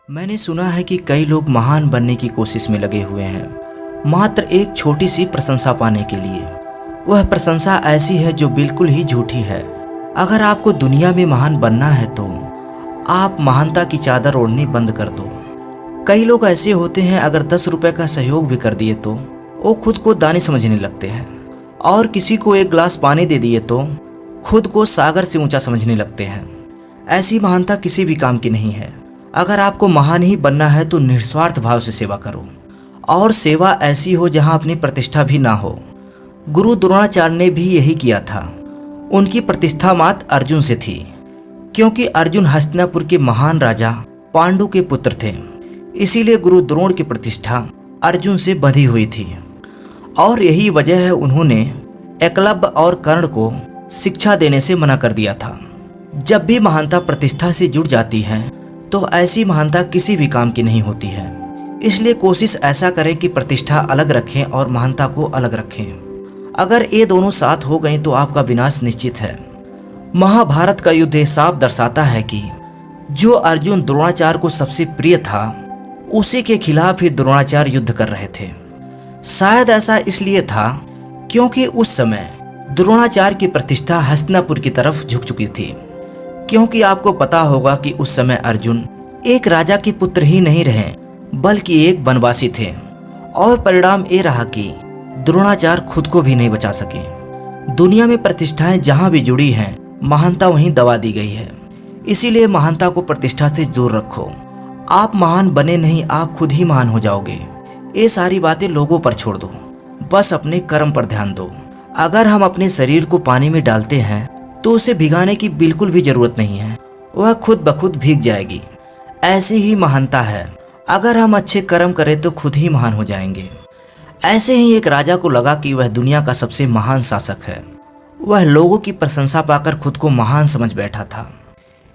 मैंने सुना है कि कई लोग महान बनने की कोशिश में लगे हुए हैं, मात्र एक छोटी सी प्रशंसा पाने के लिए। वह प्रशंसा ऐसी है जो बिल्कुल ही झूठी है। अगर आपको दुनिया में महान बनना है तो आप महानता की चादर ओढ़नी बंद कर दो। कई लोग ऐसे होते हैं, अगर 10 रुपए का सहयोग भी कर दिए तो वो खुद को दानी समझने लगते हैं, और किसी को एक गिलास पानी दे दिए तो खुद को सागर से ऊंचा समझने लगते हैं। ऐसी महानता किसी भी काम की नहीं है। अगर आपको महान ही बनना है तो निस्वार्थ भाव से सेवा करो, और सेवा ऐसी हो जहां अपनी प्रतिष्ठा भी ना हो। गुरु द्रोणाचार्य ने भी यही किया था। उनकी प्रतिष्ठा मात्र अर्जुन से थी, क्योंकि अर्जुन हस्तिनापुर के महान राजा पांडु के पुत्र थे। इसीलिए गुरु द्रोण की प्रतिष्ठा अर्जुन से बंधी हुई थी, और यही वजह है उन्होंने एकलव्य और कर्ण को शिक्षा देने से मना कर दिया था। जब भी महानता प्रतिष्ठा से जुड़ जाती है तो ऐसी महानता किसी भी काम की नहीं होती है। इसलिए कोशिश ऐसा करें कि प्रतिष्ठा अलग रखें और महानता को अलग रखें। अगर ये दोनों साथ हो गए तो आपका विनाश निश्चित है। महाभारत का युद्ध साफ दर्शाता है कि जो अर्जुन द्रोणाचार्य को सबसे प्रिय था, उसी के खिलाफ ही द्रोणाचार्य युद्ध कर रहे थे। शायद ऐसा इसलिए था क्योंकि उस समय द्रोणाचार्य की प्रतिष्ठा हस्तिनापुर की तरफ झुक चुकी थी। क्योंकि आपको पता होगा कि उस समय अर्जुन एक राजा के पुत्र ही नहीं रहे, बल्कि एक वनवासी थे, और परिणाम ये रहा कि द्रोणाचार्य खुद को भी नहीं बचा सके। दुनिया में प्रतिष्ठाएं जहां भी जुड़ी हैं, महानता वहीं दबा दी गई है। इसीलिए महानता को प्रतिष्ठा से दूर रखो। आप महान बने नहीं, आप खुद ही महान हो जाओगे। ये सारी बातें लोगों पर छोड़ दो, बस अपने कर्म पर ध्यान दो। अगर हम अपने शरीर को पानी में डालते हैं तो उसे भिगाने की बिल्कुल भी जरूरत नहीं है, वह खुद ब खुद भीग जाएगी। ऐसी ही महानता है। अगर हम अच्छे कर्म करें तो खुद ही महान हो जाएंगे। ऐसे ही एक राजा को लगा कि वह दुनिया का सबसे महान शासक है। वह लोगों की प्रशंसा पाकर खुद को महान समझ बैठा था।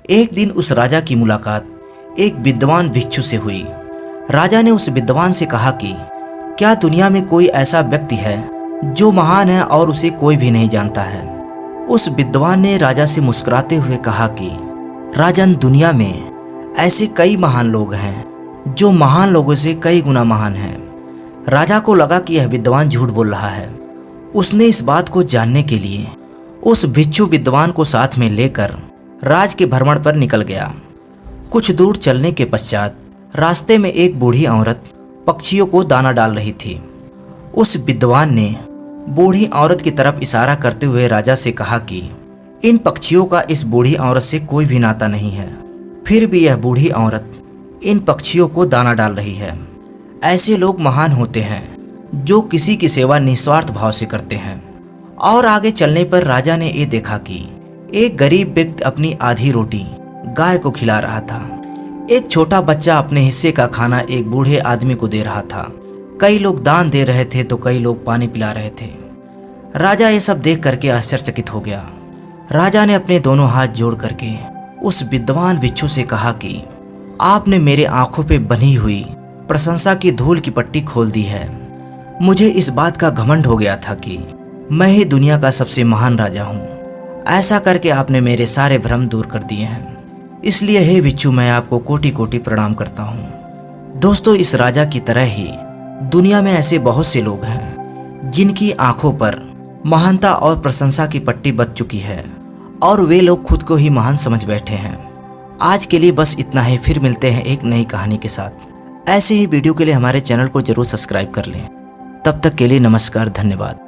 एक दिन उस राजा की मुलाकात एक विद्वान भिक्षु से हुई। राजा ने उस विद्वान से कहा कि क्या दुनिया में कोई ऐसा व्यक्ति है जो महान है और उसे कोई भी नहीं जानता है। उस विद्वान ने राजा से मुस्कुराते हुए कहा कि राजन, दुनिया में ऐसे कई महान लोग हैं जो महान लोगों से कई गुना महान हैं। राजा को लगा कि यह विद्वान झूठ बोल रहा है। उसने इस बात को जानने के लिए उस भिक्षु विद्वान को साथ में लेकर राज के भ्रमण पर निकल गया। कुछ दूर चलने के पश्चात रास्ते में एक बूढ़ी औरत पक्षियों को दाना डाल रही थी। उस विद्वान ने बूढ़ी औरत की तरफ इशारा करते हुए राजा से कहा कि इन पक्षियों का इस बूढ़ी औरत से कोई भी नाता नहीं है, फिर भी यह बूढ़ी औरत इन पक्षियों को दाना डाल रही है। ऐसे लोग महान होते हैं जो किसी की सेवा निस्वार्थ भाव से करते हैं। और आगे चलने पर राजा ने ये देखा कि एक गरीब व्यक्ति अपनी आधी रोटी गाय को खिला रहा था। एक छोटा बच्चा अपने हिस्से का खाना एक बूढ़े आदमी को दे रहा था। कई लोग दान दे रहे थे तो कई लोग पानी पिला रहे थे। राजा ये सब देख करके आश्चर्यचकित हो गया। राजा ने अपने दोनों हाथ जोड़ करके उस विद्वान भिक्षु से कहा कि आपने मेरे आंखों पे बनी हुई प्रशंसा की धूल की पट्टी खोल दी है। मुझे इस बात का घमंड हो गया था कि मैं ही दुनिया का सबसे महान राजा हूँ। ऐसा करके आपने मेरे सारे भ्रम दूर कर दिए हैं। इसलिए हे भिक्षु, मैं आपको कोटि कोटि प्रणाम करता हूँ। दोस्तों, इस राजा की तरह ही दुनिया में ऐसे बहुत से लोग हैं जिनकी आंखों पर महानता और प्रशंसा की पट्टी बच चुकी है, और वे लोग खुद को ही महान समझ बैठे हैं। आज के लिए बस इतना ही। फिर मिलते हैं एक नई कहानी के साथ। ऐसे ही वीडियो के लिए हमारे चैनल को जरूर सब्सक्राइब कर लें। तब तक के लिए नमस्कार, धन्यवाद।